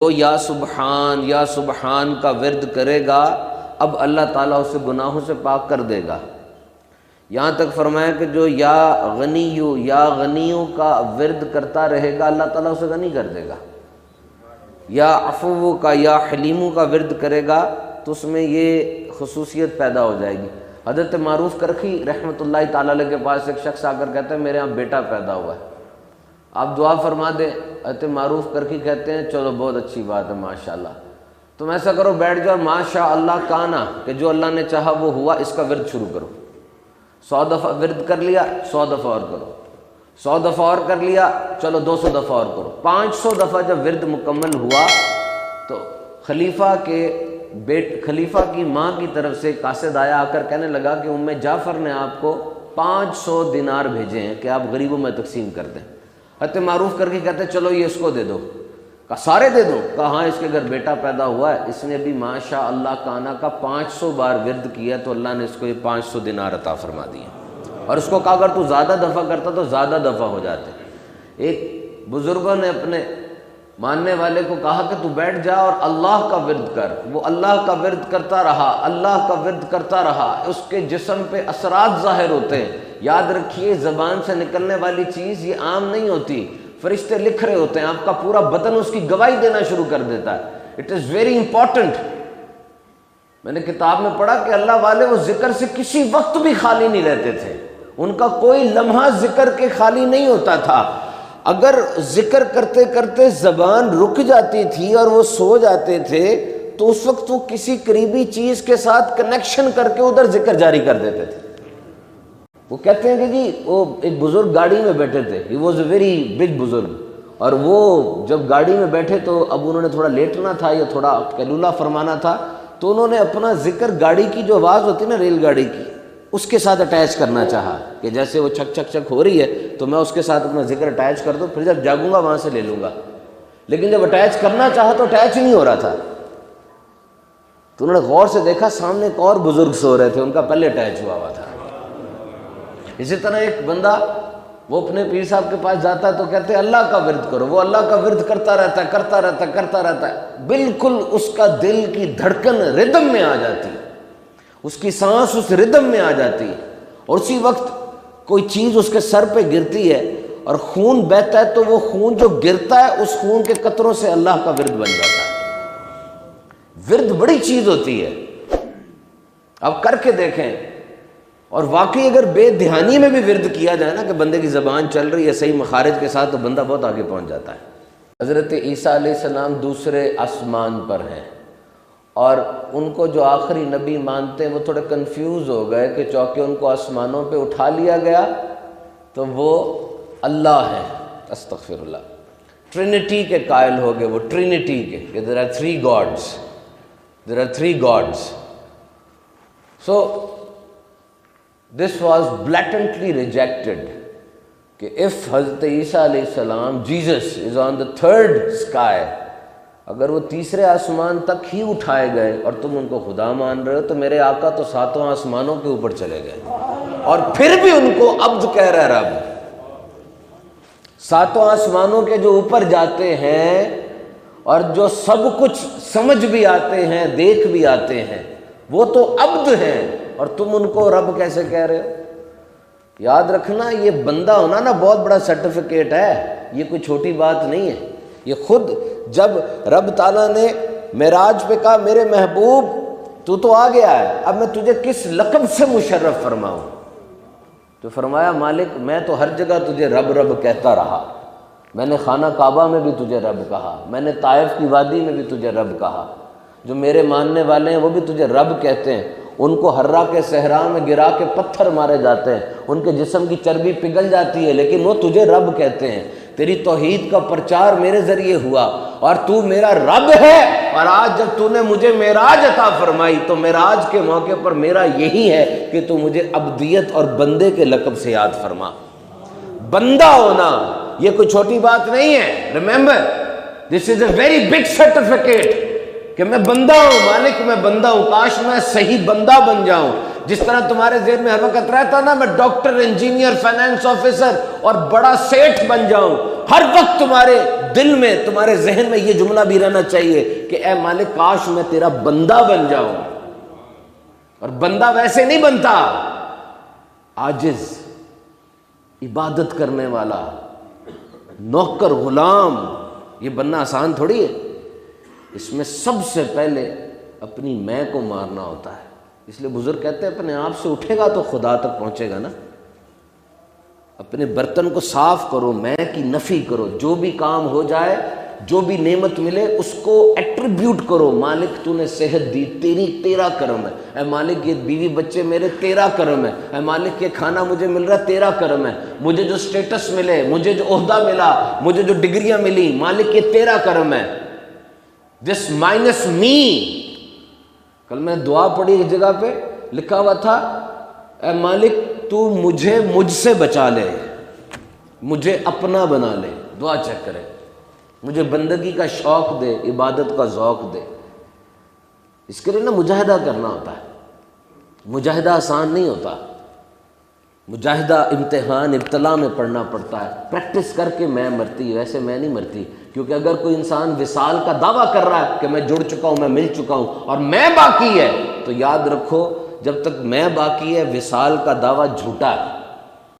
وہ یا سبحان کا ورد کرے گا، اب اللہ تعالیٰ اسے گناہوں سے پاک کر دے گا۔ یہاں تک فرمایا کہ جو یا غنیوں کا ورد کرتا رہے گا اللہ تعالیٰ اسے غنی کر دے گا۔ یا عفو کا یا حلیموں کا ورد کرے گا تو اس میں یہ خصوصیت پیدا ہو جائے گی۔ حضرت معروف کرخی رحمۃ اللہ تعالیٰ علیہ کے پاس ایک شخص آ کر کہتا ہے میرے ہاں بیٹا پیدا ہوا ہے، آپ دعا فرما دیں۔ حضرت معروف کرخی کہتے ہیں چلو بہت اچھی بات ہے ماشاءاللہ، تم ایسا کرو بیٹھ جاؤ، ماشاء اللہ کانا کہ جو اللہ نے چاہا وہ ہوا، اس کا ورد شروع کرو۔ 100 دفعہ ورد کر لیا، 100 دفعہ اور کرو، 100 دفعہ اور کر لیا، چلو 200 دفعہ اور کرو۔ 500 دفعہ جب ورد مکمل ہوا تو خلیفہ کی ماں کی طرف سے قاصد آیا، آ کر کہنے لگا کہ ام جعفر نے آپ کو 500 دینار بھیجے ہیں کہ آپ غریبوں میں تقسیم کر دیں۔ حضرت معروف کر کے کہتے چلو یہ اس کو دے دو۔ کہا سارے دے دو؟ کہا ہاں، اس کے گھر بیٹا پیدا ہوا ہے، اس نے بھی ماشاء اللہ کانا کا 500 بار ورد کیا تو اللہ نے اس کو یہ 500 دینار عطا فرما دیے۔ اور اس کو کہا اگر تو زیادہ دفعہ کرتا تو زیادہ دفعہ ہو جاتے۔ ایک بزرگوں نے اپنے ماننے والے کو کہا کہ تو بیٹھ جا اور اللہ کا ورد کر۔ وہ اللہ کا ورد کرتا رہا، اللہ کا ورد کرتا رہا، اس کے جسم پہ اثرات ظاہر ہوتے ہیں۔ یاد رکھیے زبان سے نکلنے والی چیز یہ عام نہیں ہوتی، فرشتے لکھ رہے ہوتے ہیں، آپ کا پورا بدن اس کی گواہی دینا شروع کر دیتا ہے۔ It is very important. میں نے کتاب میں پڑھا کہ اللہ والے وہ ذکر سے کسی وقت بھی خالی نہیں رہتے تھے، ان کا کوئی لمحہ ذکر کے خالی نہیں ہوتا تھا۔ اگر ذکر کرتے کرتے زبان رک جاتی تھی اور وہ سو جاتے تھے تو اس وقت وہ کسی قریبی چیز کے ساتھ کنیکشن کر کے ادھر ذکر جاری کر دیتے تھے۔ وہ کہتے ہیں کہ جی وہ ایک بزرگ گاڑی میں بیٹھے تھے، he was a very big بزرگ، اور وہ جب گاڑی میں بیٹھے تو اب انہوں نے تھوڑا لیٹنا تھا یا تھوڑا قیلولہ فرمانا تھا، تو انہوں نے اپنا ذکر گاڑی کی جو آواز ہوتی ہے نا ریل گاڑی کی، اس کے ساتھ اٹیچ کرنا چاہا کہ جیسے وہ چھک چھک چھک ہو رہی ہے تو میں اس کے ساتھ اپنا ذکر اٹیچ کر دوں، پھر جب جاگوں گا وہاں سے لے لوں گا۔ لیکن جب اٹیچ کرنا چاہا تو اٹیچ نہیں ہو رہا تھا، تو انہوں نے غور سے دیکھا سامنے ایک اور بزرگ سو رہے تھے، ان کا پہلے اٹیچ ہوا تھا۔ اسی طرح ایک بندہ وہ اپنے پیر صاحب کے پاس جاتا ہے تو کہتے ہیں اللہ کا ورد کرو، وہ اللہ کا ورد کرتا رہتا ہے، بالکل اس کا دل کی دھڑکن ردم میں آ جاتی، اس کی سانس اس ردم میں آ جاتی ہے، اور اسی وقت کوئی چیز اس کے سر پہ گرتی ہے اور خون بہتا ہے تو وہ خون جو گرتا ہے اس خون کے قطروں سے اللہ کا ورد بن جاتا ہے۔ ورد بڑی چیز ہوتی ہے، اب کر کے دیکھیں۔ اور واقعی اگر بے دھیانی میں بھی ورد کیا جائے نا کہ بندے کی زبان چل رہی ہے صحیح مخارج کے ساتھ تو بندہ بہت آگے پہنچ جاتا ہے۔ حضرت عیسیٰ علیہ السلام دوسرے آسمان پر ہیں، اور ان کو جو آخری نبی مانتے ہیں وہ تھوڑے کنفیوز ہو گئے کہ چونکہ ان کو آسمانوں پہ اٹھا لیا گیا تو وہ اللہ ہے، استغفر اللہ، ٹرینٹی کے قائل ہو گئے، وہ ٹرینٹی کے کہ there are three gods. So this was blatantly rejected کہ if حضرت عیسیٰ علیہ السلام Jesus is on the third sky، اگر وہ تیسرے آسمان تک ہی اٹھائے گئے اور تم ان کو خدا مان رہے ہو تو میرے آقا تو 7 آسمانوں کے اوپر چلے گئے، اور پھر بھی ان کو عبد کہہ رہا ہے رب۔ 7 آسمانوں کے جو اوپر جاتے ہیں اور جو سب کچھ سمجھ بھی آتے ہیں دیکھ بھی آتے ہیں وہ تو عبد ہیں، اور تم ان کو رب کیسے کہہ رہے ہو؟ یاد رکھنا یہ بندہ ہونا نا بہت بڑا سرٹیفکیٹ ہے، یہ کوئی چھوٹی بات نہیں ہے۔ یہ خود جب رب تعالیٰ نے معراج پہ کہا میرے محبوب تو آ گیا ہے، اب میں تجھے کس لقب سے مشرف فرماؤں، تو فرمایا مالک میں تو ہر جگہ تجھے رب رب کہتا رہا، میں نے خانہ کعبہ میں بھی تجھے رب کہا، میں نے طائف کی وادی میں بھی تجھے رب کہا، جو میرے ماننے والے ہیں وہ بھی تجھے رب کہتے ہیں، ان کو حرہ کے صحرا میں گرا کے پتھر مارے جاتے ہیں، ان کے جسم کی چربی پگھل جاتی ہے لیکن وہ تجھے رب کہتے ہیں۔ تیری توحید کا پرچار میرے ذریعے ہوا اور تو میرا رب ہے، اور آج جب تو نے مجھے معراج عطا فرمائی تو معراج کے موقع پر میرا یہی ہے کہ تو مجھے عبدیت اور بندے کے لقب سے یاد فرما۔ بندہ ہونا یہ کوئی چھوٹی بات نہیں ہے، remember this is a very big certificate کہ میں بندہ ہوں، مالک میں بندہ ہوں، کاش میں صحیح بندہ بن جاؤں۔ جس طرح تمہارے ذہن میں ہر وقت رہتا نا میں ڈاکٹر، انجینئر، فائنانس آفیسر اور بڑا سیٹھ بن جاؤں، ہر وقت تمہارے دل میں تمہارے ذہن میں یہ جملہ بھی رہنا چاہیے کہ اے مالک کاش میں تیرا بندہ بن جاؤں. اور بندہ ویسے نہیں بنتا، عاجز، عبادت کرنے والا، نوکر، غلام. یہ بننا آسان تھوڑی ہے. اس میں سب سے پہلے اپنی میں کو مارنا ہوتا ہے. اس لیے بزرگ کہتے ہیں اپنے آپ سے اٹھے گا تو خدا تک پہنچے گا نا. اپنے برتن کو صاف کرو، میں کی نفی کرو. جو بھی کام ہو جائے، جو بھی نعمت ملے اس کو ایٹریبیوٹ کرو. مالک تو نے صحت دی، تیرا کرم ہے. اے مالک یہ بیوی بچے میرے، تیرا کرم ہے. اے مالک یہ کھانا مجھے مل رہا، تیرا کرم ہے. مجھے جو سٹیٹس ملے، مجھے جو عہدہ ملا، مجھے جو ڈگریاں ملی، مالک یہ تیرا کرم ہے. دس مائنس می. کل میں دعا پڑھی ایک جگہ پہ لکھا ہوا تھا اے مالک تو مجھے مجھ سے بچا لے، مجھے اپنا بنا لے. دعا چیک کرے. مجھے بندگی کا شوق دے، عبادت کا ذوق دے. اس کے لیے نا مجاہدہ کرنا ہوتا ہے. مجاہدہ آسان نہیں ہوتا. مجاہدہ امتحان ابتلا میں پڑھنا پڑتا ہے. پریکٹس کر کے میں مرتی، ویسے میں نہیں مرتی. کیونکہ اگر کوئی انسان وصال کا دعویٰ کر رہا ہے کہ میں جڑ چکا ہوں، میں مل چکا ہوں، اور میں باقی ہے، تو یاد رکھو جب تک میں باقی ہے وصال کا دعویٰ جھوٹا ہے.